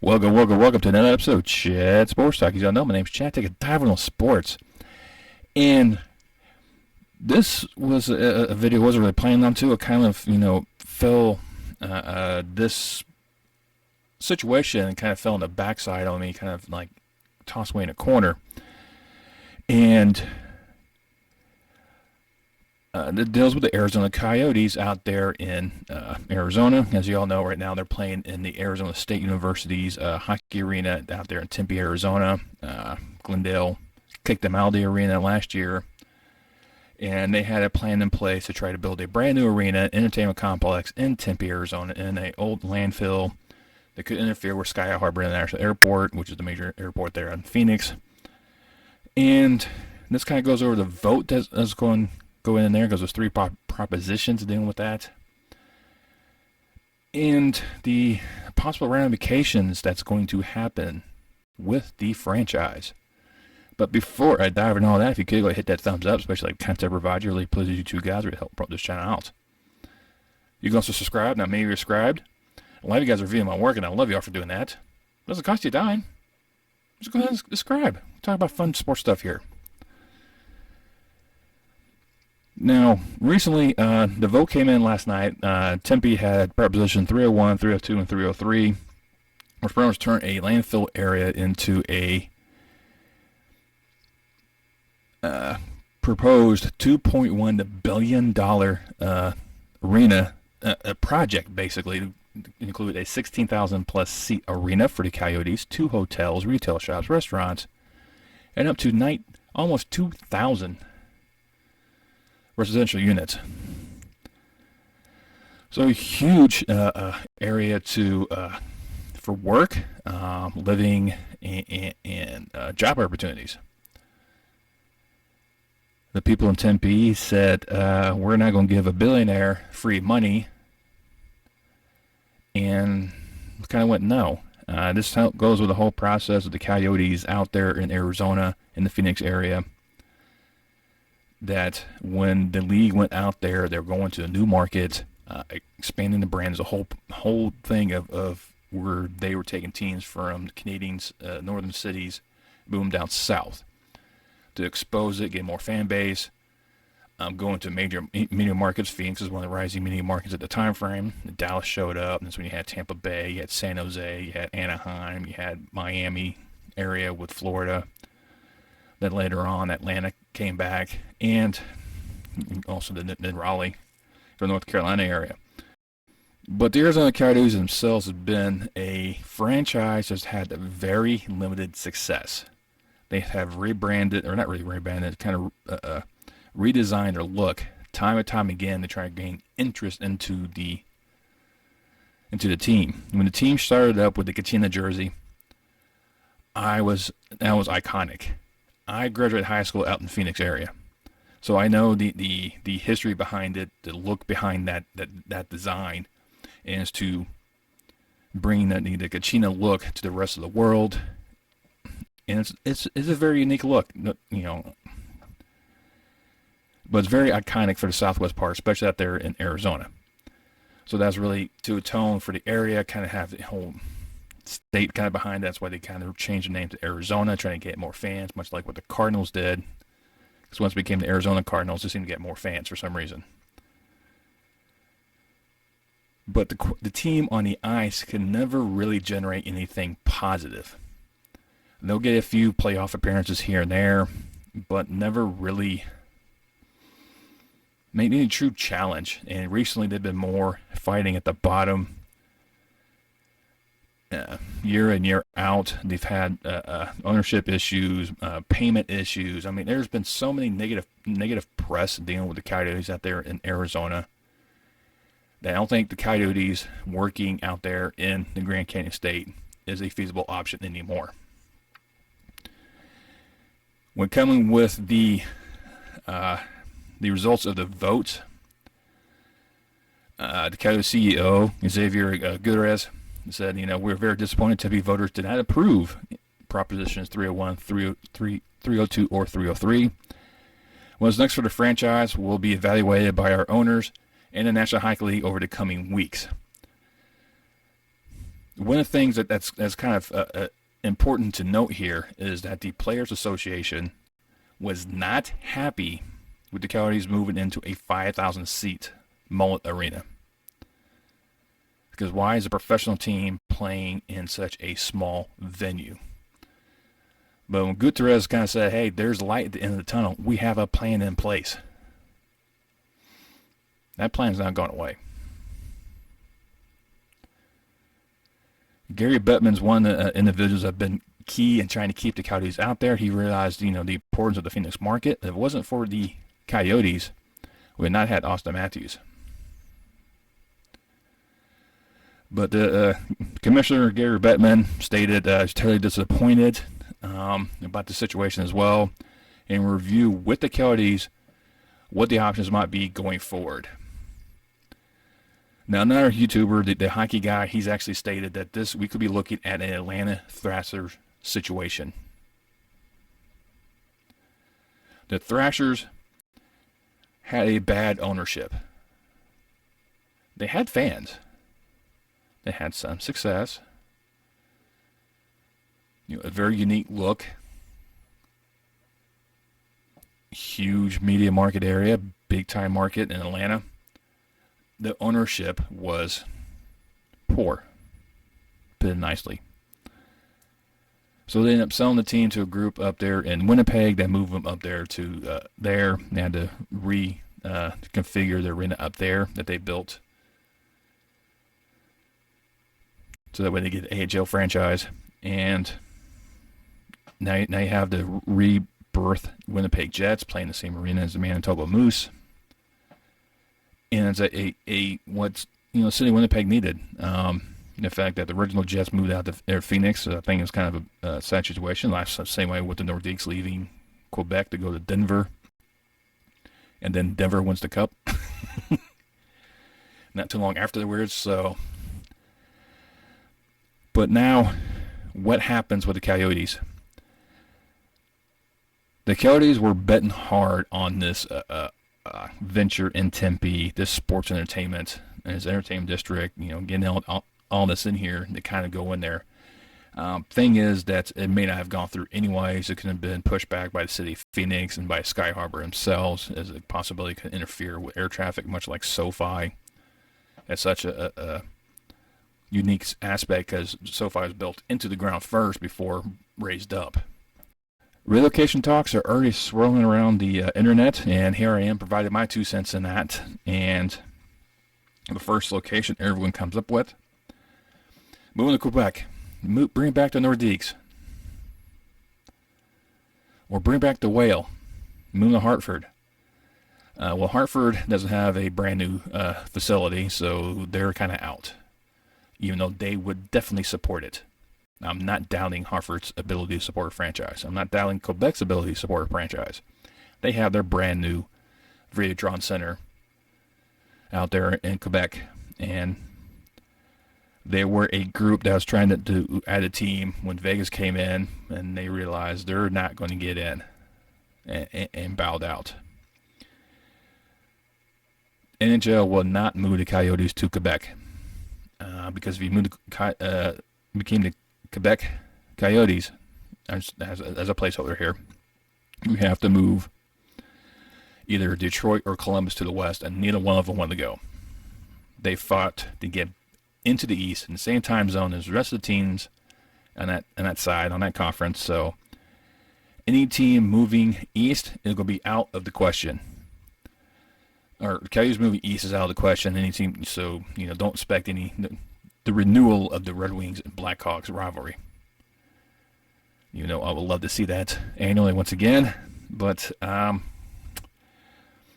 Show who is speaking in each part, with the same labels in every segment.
Speaker 1: Welcome to another episode of Chad Sports Talk. You all know my name's Chad. Take a dive on sports. And this was a video I wasn't really planning on to. It kind of, fell, this situation and kind of fell on the backside on me, kind of like tossed away in a corner. And it deals with the Arizona Coyotes out there in Arizona. As you all know, right now they're playing in the Arizona State University's hockey arena out there in Tempe, Arizona. Glendale kicked them out of the arena last year, and they had a plan in place to try to build a brand new arena, entertainment complex in Tempe, Arizona, in an old landfill that could interfere with Sky Harbor International Airport, which is the major airport there in Phoenix. And this kind of goes over the vote that's going go in there because there's three propositions dealing with that, and the possible ramifications that's going to happen with the franchise. But before I dive into all that, if you could go hit that thumbs up, especially like content provider, really pleased you two guys would help this channel out. You can also subscribe. Now, maybe you're subscribed. A lot of you guys are reviewing my work, and I love you all for doing that. It doesn't cost you a dime. Just go ahead and subscribe. Talk about fun sports stuff here. Now, recently, the vote came in last night. Tempe had Proposition 301, 302, and 303, which pretty much turned a landfill area into a proposed $2.1 billion arena project, basically, to include a 16,000-plus seat arena for the Coyotes, 2 hotels, retail shops, restaurants, and up to almost 2,000 residential units. So a huge area for work, living, and job opportunities. The people in Tempe said, we're not going to give a billionaire free money, and kind of went no. This goes with the whole process of the Coyotes out there in Arizona, in the Phoenix area, that when the league went out there, they were going to a new market, expanding the brand. As a whole thing of where they were taking teams from Canadians, northern cities, boom down south to expose it, get more fan base, going to major media markets. Phoenix is one of the rising media markets at the time frame. Dallas showed up, and that's when you had Tampa Bay, you had San Jose, you had Anaheim, you had Miami area with Florida. Then later on, Atlanta came back, and also the Raleigh, the North Carolina area. But the Arizona Coyotes themselves have been a franchise that's had a very limited success. They have rebranded, or not really rebranded, kind of redesigned their look time and time again to try to gain interest into the team. When the team started up with the Kachina jersey, that was iconic. I graduated high school out in the Phoenix area, so I know the history behind it, the look behind that design, and is to bring the Kachina look to the rest of the world. And it's a very unique look, but it's very iconic for the southwest part, especially out there in Arizona. So that's really to atone for the area, kind of have the whole state kind of behind that. That's why they kind of changed the name to Arizona, trying to get more fans, much like what the Cardinals did. Because once it became the Arizona Cardinals, they seemed to get more fans for some reason. But the team on the ice can never really generate anything positive. They'll get a few playoff appearances here and there, but never really made any true challenge. And recently they've been more fighting at the bottom. Year in, year out, they've had ownership issues, payment issues. I mean, there's been so many negative press dealing with the Coyotes out there in Arizona that I don't think the Coyotes working out there in the Grand Canyon State is a feasible option anymore. When coming with the results of the vote, the Coyotes CEO, Xavier Gutierrez, said, we're very disappointed Tempe voters did not approve Propositions 301, 302, or 303. What's next for the franchise will be evaluated by our owners and the National Hockey League over the coming weeks. One of the things that's kind of important to note here is that the Players Association was not happy with the Coyotes moving into a 5,000 seat mullet arena. Because why is a professional team playing in such a small venue? But when Gutierrez kind of said, hey, there's light at the end of the tunnel, we have a plan in place. That plan's not going away. Gary Bettman's one of the individuals that have been key in trying to keep the Coyotes out there. He realized, the importance of the Phoenix market. If it wasn't for the Coyotes, we had not had Austin Matthews. But Commissioner Gary Bettman stated he's totally disappointed about the situation as well, and review with the Coyotes what the options might be going forward. Now, another YouTuber, the hockey guy, he's actually stated that we could be looking at an Atlanta Thrashers situation. The Thrashers had a bad ownership. They had fans. They had some success. A very unique look. Huge media market area, big time market in Atlanta. The ownership was poor, put it nicely. So they ended up selling the team to a group up there in Winnipeg. They moved them up there to there. They had to reconfigure the arena up there that they built, so that way they get the AHL franchise. And now you have the rebirth Winnipeg Jets playing the same arena as the Manitoba Moose. And it's a what City of Winnipeg needed. The fact that the original Jets moved out to Phoenix, I think it was kind of a sad situation. Last same way with the Nordiques leaving Quebec to go to Denver, and then Denver wins the Cup. Not too long afterwards. So, but now, what happens with the Coyotes? The Coyotes were betting hard on this venture in Tempe, this sports entertainment, and this entertainment district, getting all this in here to kind of go in there. Thing is that it may not have gone through anyways. It could have been pushed back by the city of Phoenix and by Sky Harbor themselves, as a possibility could interfere with air traffic, much like SoFi. It's such a unique aspect because SoFi was built into the ground first before raised up. Relocation talks are already swirling around the internet, and here I am providing my 2 cents in that. And the first location everyone comes up with: moving to Quebec, bring back the Nordiques, or bring back the Whale, move to Hartford. Well, Hartford doesn't have a brand new facility, so they're kind of out, even though they would definitely support it. I'm not doubting Hartford's ability to support a franchise. I'm not doubting Quebec's ability to support a franchise. They have their brand new Videotron Center out there in Quebec, and they were a group that was trying to add a team when Vegas came in, and they realized they're not going to get in, and bowed out. NHL will not move the Coyotes to Quebec, because if you move became the Quebec Coyotes as a placeholder here, you have to move either Detroit or Columbus to the west, and neither one of them wanted to go. They fought to get into the East in the same time zone as the rest of the teams on that side, on that conference. So any team moving east is going to be out of the question. Or Coyotes moving east is out of the question. Any team, so don't expect the renewal of the Red Wings and Blackhawks rivalry. I would love to see that annually once again, but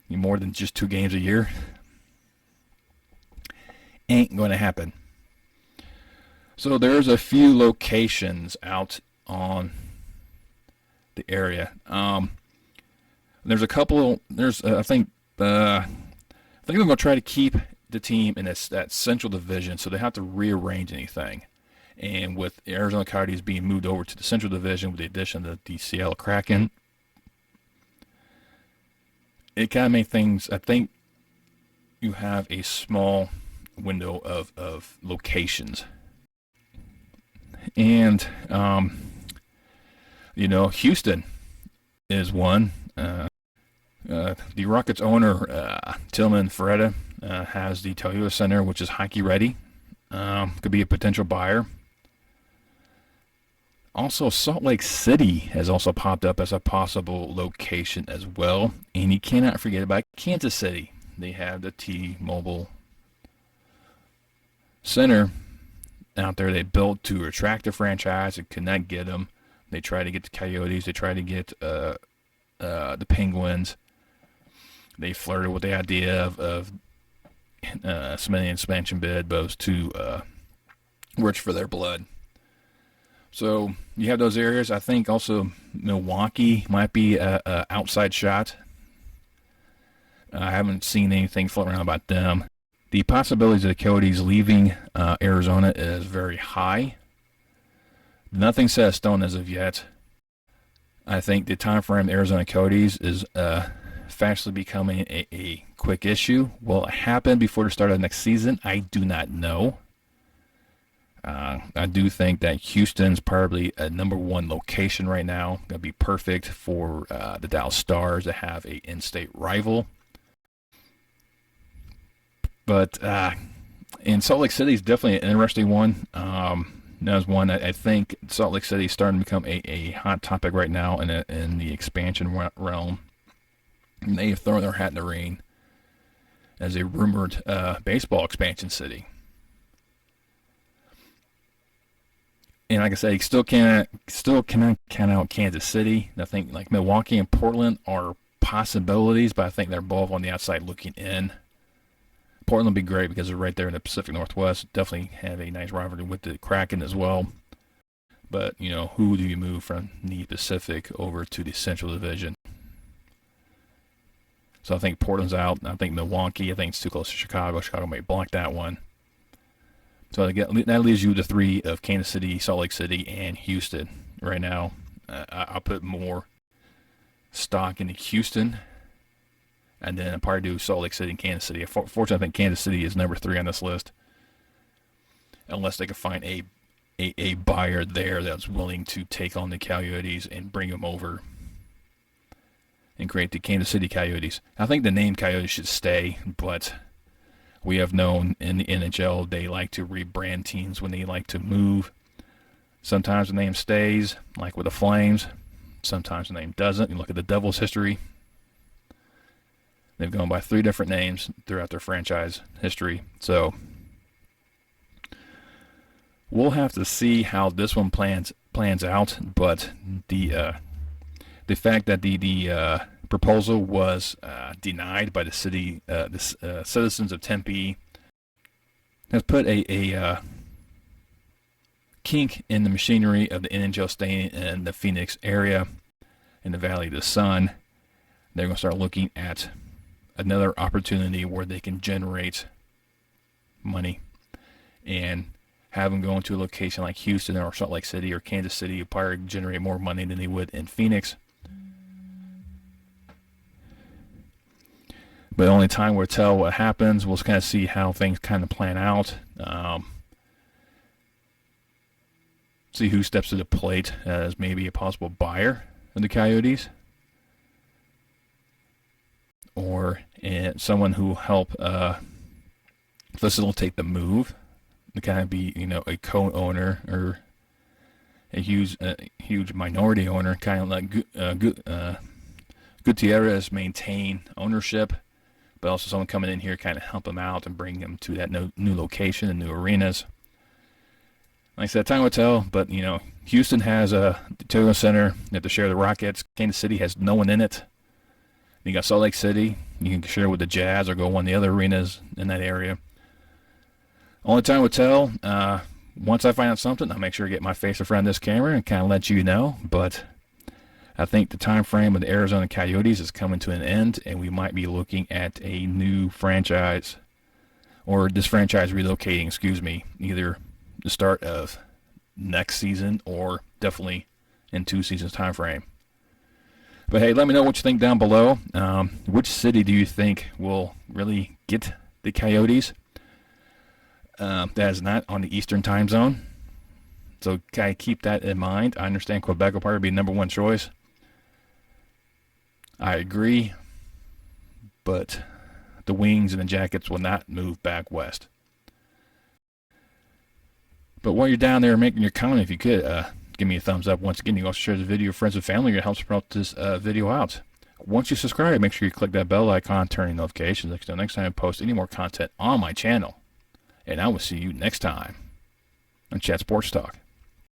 Speaker 1: more than just 2 games a year ain't going to happen. So there's a few locations out on the area. There's a couple. I think they're going to try to keep the team in that central division, so they have to rearrange anything. And with the Arizona Coyotes being moved over to the central division with the addition of the Seattle Kraken, it kind of made things, I think you have a small window of locations. And Houston is one. The Rockets owner, Tillman Ferreira, has the Toyota Center, which is hockey ready. Could be a potential buyer. Also, Salt Lake City has also popped up as a possible location as well. And you cannot forget about Kansas City. They have the T-Mobile Center out there they built to attract the franchise and could not get them. They tried to get the Coyotes. They tried to get the Penguins. They flirted with the idea of submitting an expansion bid, but it was too rich for their blood. So you have those areas. I think also Milwaukee might be a outside shot. I haven't seen anything floating around about them. The possibilities of the Coyotes leaving Arizona is very high. Nothing set in stone as of yet. I think the time frame of the Arizona Coyotes is fastly becoming a quick issue. Will it happen before the start of the next season? I do not know. I do think that Houston's probably a number one location right now. That'd be perfect for the Dallas Stars to have a in-state rival. But in Salt Lake City is definitely an interesting one. There's one I think Salt Lake City is starting to become a hot topic right now in the expansion realm. And they have thrown their hat in the ring as a rumored baseball expansion city. And like I say, still cannot count out Kansas City. I think like Milwaukee and Portland are possibilities, but I think they're both on the outside looking in. Portland would be great because they're right there in the Pacific Northwest. Definitely have a nice rivalry with the Kraken as well. But, who do you move from the Pacific over to the Central Division? So I think Portland's out. I think Milwaukee, I think it's too close to Chicago. Chicago may block that one. So that leaves you the three of Kansas City, Salt Lake City, and Houston. Right now, I'll put more stock into Houston, and then I'll probably do Salt Lake City and Kansas City. Fortunately, I think Kansas City is number 3 on this list, unless they can find a buyer there that's willing to take on the Coyotes and bring them over and create the Kansas City Coyotes. I think the name Coyotes should stay, but we have known in the NHL they like to rebrand teams when they like to move. Sometimes the name stays, like with the Flames. Sometimes the name doesn't. You look at the Devils' history. They've gone by 3 different names throughout their franchise history. So we'll have to see how this one plans out. But the fact that the proposal was denied by the city, the citizens of Tempe, has put a kink in the machinery of the NHL staying in the Phoenix area, in the Valley of the Sun. They're going to start looking at another opportunity where they can generate money and have them go into a location like Houston or Salt Lake City or Kansas City. You probably generate more money than they would in Phoenix. But only time will tell what happens. We'll kind of see how things kind of plan out. See who steps to the plate as maybe a possible buyer of the Coyotes, or someone who will help facilitate the move. To kind of be, a co-owner or a huge minority owner, kind of like Gutierrez maintain ownership, but also someone coming in here kind of help them out and bring them to that new location and new arenas. Like I said, time will tell, but, Houston has a Toyota Center. They have to share the Rockets. Kansas City has no one in it. You got Salt Lake City. You can share with the Jazz or go one of the other arenas in that area. Only time will tell. Once I find out something, I'll make sure to get my face in front of this camera and kind of let you know. But I think the time frame of the Arizona Coyotes is coming to an end, and we might be looking at a new franchise, or this franchise relocating, either the start of next season or definitely in 2 seasons time frame. But hey, let me know what you think down below. Which city do you think will really get the Coyotes? That is not on the Eastern time zone. So kind of keep that in mind. I understand Quebec will probably be number one choice. I agree, but the Wings and the Jackets will not move back west. But while you're down there making your comment, if you could, give me a thumbs up. Once again, you can also share the video with friends and family. It helps promote this video out. Once you subscribe, make sure you click that bell icon, turn notifications. Until next time I post any more content on my channel. And I will see you next time on Chat Sports Talk.